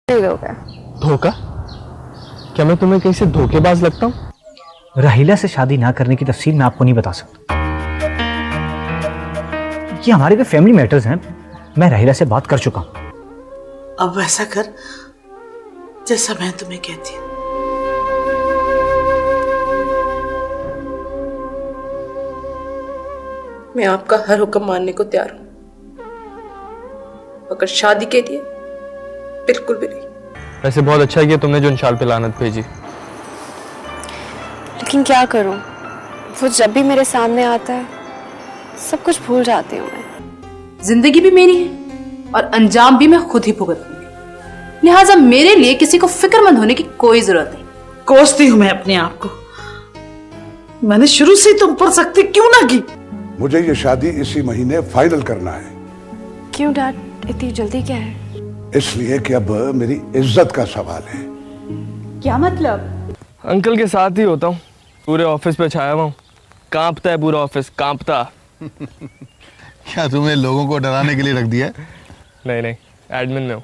धोखा? क्या मैं तुम्हें कहीं से धोखेबाज लगता हूँ? राहिला से शादी ना करने की तफसील मैं आपको नहीं बता सकता। ये हमारे भी फैमिली मैटर्स हैं। मैं राहिला से बात कर चुका हूँ। अब वैसा कर जैसा मैं तुम्हें कहती हूँ। मैं आपका हर हुक्म मानने को तैयार हूं, मगर शादी के लिए बिल्कुल भी नहीं। वैसे बहुत अच्छा किया तुमने जो इंशाल पे लानत भेजी। लेकिन क्या करूं, वो जब भी मेरे सामने आता है सब कुछ भूल जाती हूँ मैं। जिंदगी भी मेरी है और अंजाम भी मैं खुद ही भुगतूंगी, लिहाजा मेरे लिए किसी को फिक्रमंद होने की कोई जरूरत नहीं। कोसती हूं मैं अपने आप को। मैंने शुरू से तुम पर सख्ती क्यों ना की? मुझे ये शादी इसी महीने फाइनल करना है। क्यों डैड, इतनी जल्दी क्या है? इसलिए कि अब मेरी इज्जत का सवाल है। क्या मतलब? अंकल के साथ ही होता हूँ, पूरे ऑफिस पे छाया हुआ हूँ। कांपता है पूरा ऑफिस, कांपता। क्या तुम्हें लोगों को डराने के लिए रख दिया है? नहीं नहीं, एडमिन में हूँ।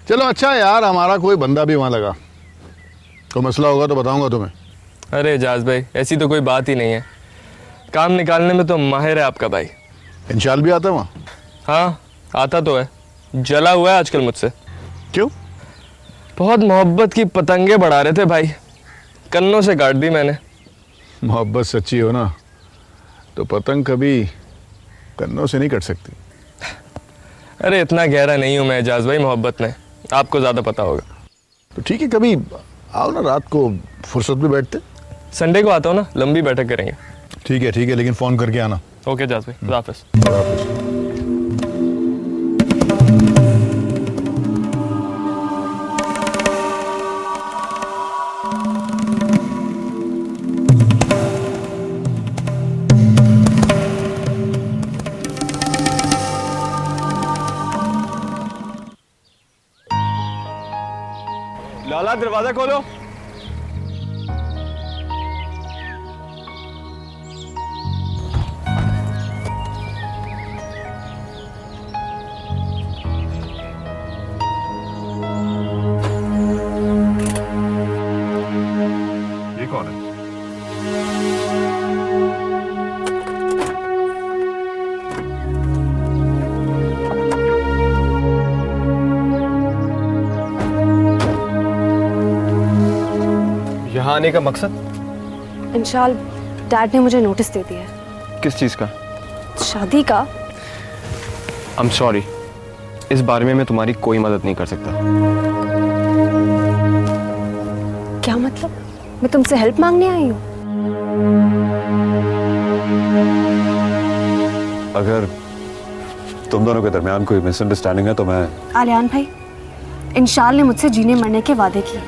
चलो अच्छा यार, हमारा कोई बंदा भी वहाँ लगा, कोई मसला होगा तो बताऊंगा तुम्हें। अरे एजाज भाई, ऐसी तो कोई बात ही नहीं है। काम निकालने में तो माहिर है आपका भाई। इंशाल भी आता है वहाँ? हाँ आता तो है, जला हुआ है आजकल मुझसे। क्यों? बहुत मोहब्बत की पतंगे बढ़ा रहे थे भाई, कन्नों से काट दी मैंने। मोहब्बत सच्ची हो ना तो पतंग कभी कन्नों से नहीं कट सकती। अरे इतना गहरा नहीं हूँ मैं एजाज भाई मोहब्बत में, आपको ज़्यादा पता होगा। तो ठीक है, कभी आओ ना, रात को फुर्सत में बैठते। संडे को आता हूँ ना, लंबी बैठक करेंगे। ठीक है, लेकिन फ़ोन करके आना। ओके एजाज भाई, खुदा हाफिज़। लाला दरवाजा खोलो। ये कौन है? यहाँ आने का मकसद? इंशाल डैड ने मुझे नोटिस दे दिया है। किस चीज़ का? शादी का। I'm sorry, इस बारे में मैं तुम्हारी कोई मदद नहीं कर सकता। क्या मतलब? मैं तुमसे हेल्प मांगने आई हूँ। अगर तुम दोनों के दरमियान कोई मिसअंडरस्टैंडिंग है तो मैं... आलियान भाई, इंशाल ने मुझसे जीने मरने के वादे किए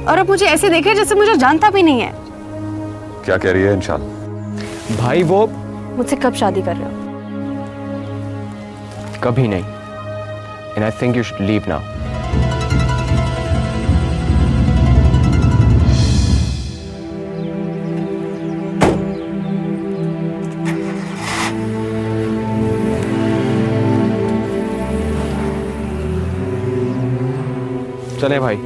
और अब मुझे ऐसे देखे जैसे मुझे जानता भी नहीं है। क्या कह रही है इंशाल? भाई वो मुझसे कब शादी कर रहे हो? कभी नहीं। And I think you should leave now. चले भाई,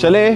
चले।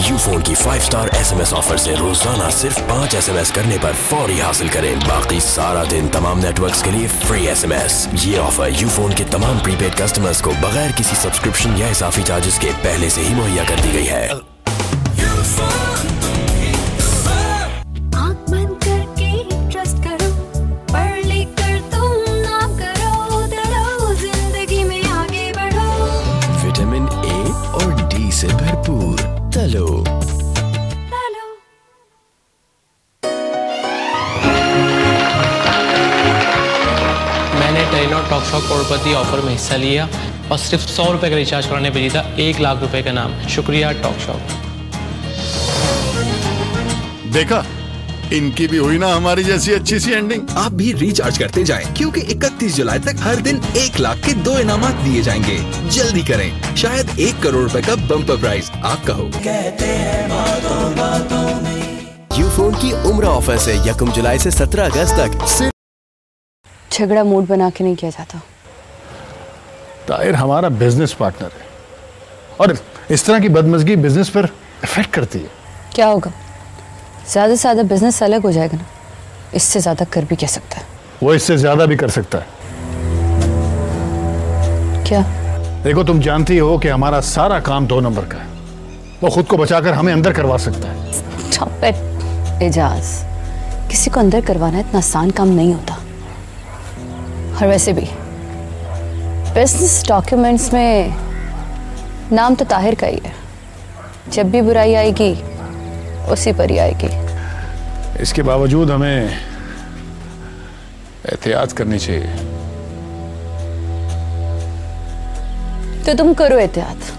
यूफोन की 5 स्टार SMS ऑफर से रोजाना सिर्फ 5 SMS करने पर फौरी हासिल करें बाकी सारा दिन तमाम नेटवर्क्स के लिए फ्री SMS। ये ऑफर यूफोन के तमाम प्रीपेड कस्टमर्स को बगैर किसी सब्सक्रिप्शन या इजाफी चार्जेस के पहले से ही मुहैया कर दी गई है। विटामिन A और D से भरपूर तलो। मैंने टेलीनॉर टॉक शो करोड़पति ऑफर में हिस्सा लिया और सिर्फ 100 रुपए का रिचार्ज कराने पे जीता 1 लाख रुपए का नाम। शुक्रिया टॉक शॉप। देखा, इनकी भी हुई ना हमारी जैसी अच्छी सी एंडिंग। आप भी रिचार्ज करते जाएं, क्योंकि 31 जुलाई तक हर दिन 1 लाख के 2 इनामात दिए जाएंगे। जल्दी करें, शायद 1 करोड़ रुपए का बम्पर प्राइज आपका हो। कहते हैं बातों बातों में। यूफोन की उम्र ऑफर से 1 जुलाई से 17 अगस्त तक। झगड़ा मूड बना के नहीं किया जाता। ताहिर हमारा बिजनेस पार्टनर है और इस तरह की बदमज़गी बिजनेस पर इफेक्ट करती है। क्या होगा, ज्यादा से ज्यादा बिजनेस अलग हो जाएगा ना, इससे ज्यादा कर भी क्या सकता है? वो इससे ज्यादा भी कर सकता है। क्या? देखो, तुम जानती हो कि हमारा सारा काम 2 नंबर का है। वो खुद को बचाकर हमें अंदर करवा सकता है। Stop it, एजाज, किसी को अंदर करवाना इतना आसान काम नहीं होता। और वैसे भी बिजनेस डॉक्यूमेंट्स में नाम तो ताहिर का ही है। जब भी बुराई आएगी उसी पर ही आएगी। इसके बावजूद हमें एहतियात करनी चाहिए। तो तुम करो एहतियात।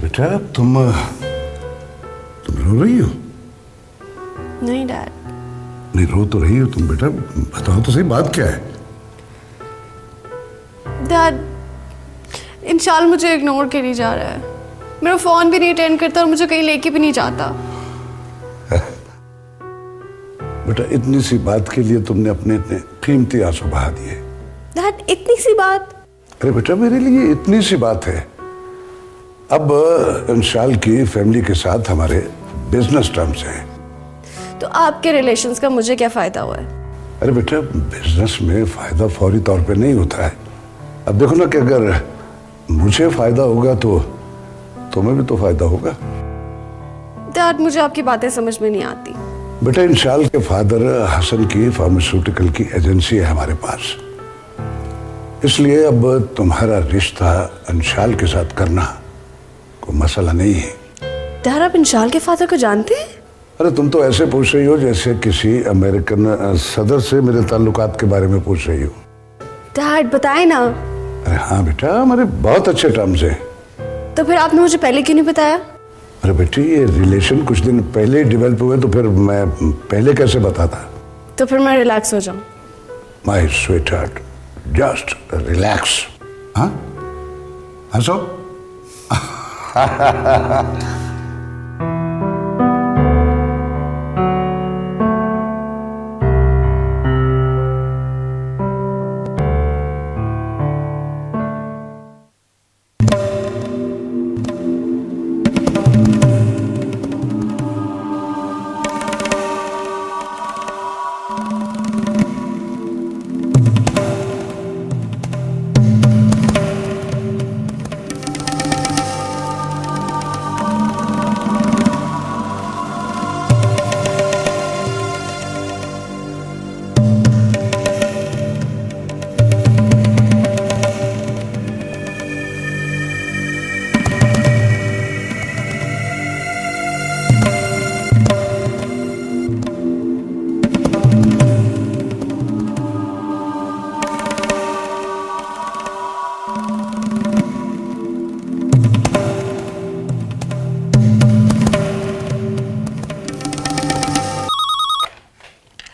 बेटा, तुम रो रही हो? नहीं डैड। नहीं रो तो रही हो तुम बेटा, बताओ तो सही बात क्या है? डैड, इंशाल मुझे इग्नोर करी जा रहा है। मेरा फोन भी नहीं अटेंड करता और मुझे कहीं लेके भी नहीं जाता। बेटा, इतनी सी बात के लिए तुमने अपने इतने कीमती आंसू बहा दिए। डैड, इतनी सी बात? अरे बेटा, मेरे लिए इतनी सी बात है। अब इंशाल की फैमिली के साथ हमारे बिजनेस टर्म्स हैं। तो आपके रिलेशंस का मुझे क्या फायदा हुआ है? अरे बेटा, बिजनेस में फायदा फौरी तौर पे नहीं होता है। अब देखो ना कि अगर मुझे फायदा होगा तो तुम्हें भी तो फायदा होगा। डैड, मुझे आपकी बातें समझ में नहीं आती। बेटा, इंशाल के फादर हसन की फार्मास्यूटिकल की एजेंसी है हमारे पास, इसलिए अब तुम्हारा रिश्ता इंशाल के साथ करना कोई मसला नहीं है। डैड, आप इंशाल के फादर को जानते हैं? अरे तुम तो ऐसे पूछ रही हो जैसे किसी अमेरिकन सदर से मेरे ताल्लुकात के बारे में पूछ रही हो। डैड, बताए ना। अरे हाँ बेटा, हमारे बहुत अच्छे टर्म्स हैं। तो फिर आपने मुझे पहले क्यों नहीं बताया? अरे बेटी, ये रिलेशन कुछ दिन पहले डेवलप हुए तो फिर मैं पहले कैसे बताता? तो फिर मैं रिलैक्स हो जाऊं। My sweet heart, just relax. हाँ, हंसो।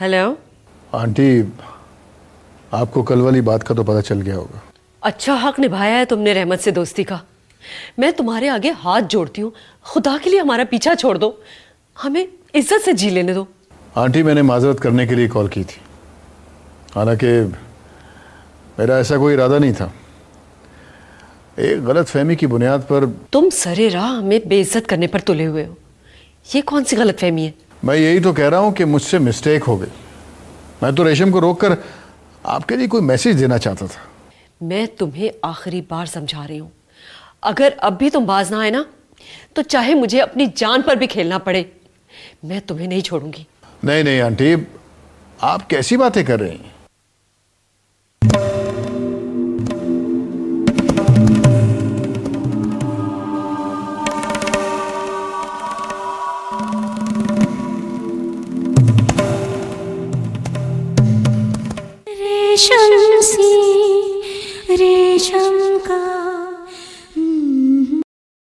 हेलो आंटी, आपको कल वाली बात का तो पता चल गया होगा। अच्छा हक निभाया है तुमने रहमत से दोस्ती का। मैं तुम्हारे आगे हाथ जोड़ती हूँ, खुदा के लिए हमारा पीछा छोड़ दो, हमें इज्जत से जी लेने दो। आंटी, मैंने माजरत करने के लिए कॉल की थी, हालांकि मेरा ऐसा कोई इरादा नहीं था। एक गलत फहमी की बुनियाद पर। तुम सरे राह हमें बेइज्जत करने पर तुले हुए हो, ये कौन सी गलत फहमी है? मैं यही तो कह रहा हूँ कि मुझसे मिस्टेक हो गई। मैं तो रेशम को रोककर आपके लिए कोई मैसेज देना चाहता था। मैं तुम्हें आखिरी बार समझा रही हूँ, अगर अब भी तुम बाज ना आए ना तो चाहे मुझे अपनी जान पर भी खेलना पड़े, मैं तुम्हें नहीं छोड़ूंगी। नहीं नहीं आंटी, आप कैसी बातें कर रही हैं? शमसी